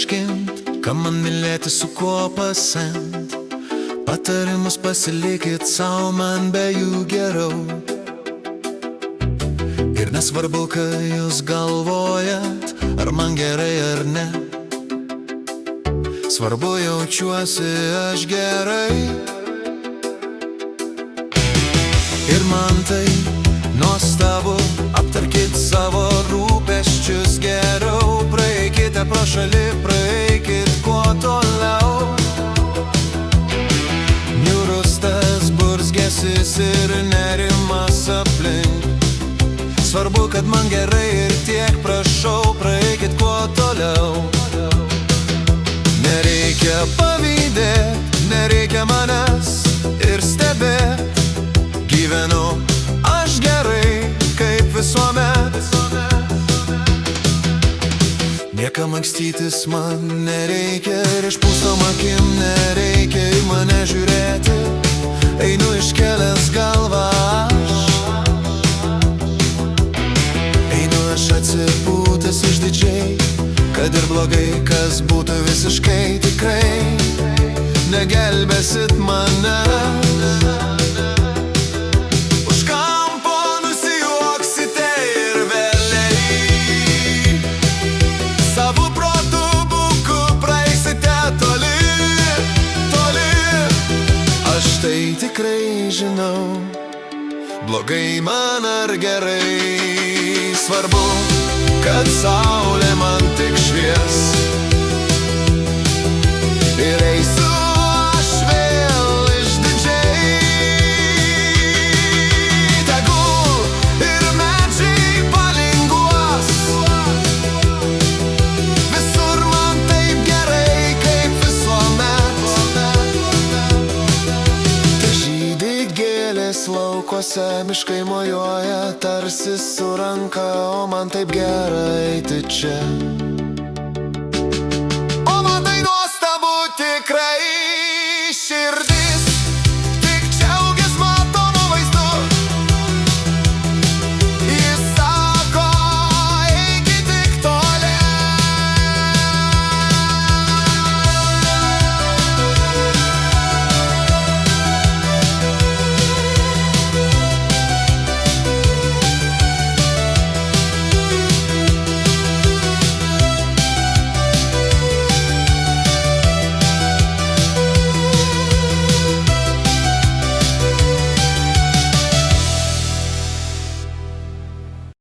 išaiškint, ką man mylėti, su kuo pasent. Patarimus pasilikit sau, man be jų geriau. Ir nesvarbu, kai jūs galvojat, ar man gerai ar ne. Svarbu, jaučiuosi aš gerai. Ir man tai nuostabu, aptarkit savo rūpesčius geriau. Praeikite pro šalį, praeikit kuo toliau. Niūrus tas burzgėsis ir nerimas aplink. Svarbu, kad man gerai ir tiek, prašau, praeikit kuo toliau. Nereikia pavydėt, nereikia manęs ir stebėt. Gyvenu aš gerai, kaip visuomet. Niekam ankstytis man nereikia ir išpūstom akim nereikia į mane žiūrėti. Einu iškėlęs galvą aš. Einu aš atsipūtęs išdidžiai, kad ir blogai, kas būtų visiškai tikrai. Negelbėsit mane. Tai tikrai žinau, blogai man ar gerai. Svarbu, kad saulė man tik švies. Ir eisiu aš vėl išdidžiai. Tegul ir medžiai palinguos. Visur man taip gerai, kaip visuomet. Laukuose miškai mojuoja tarsi su ranka, o man taip gerai eiti čia.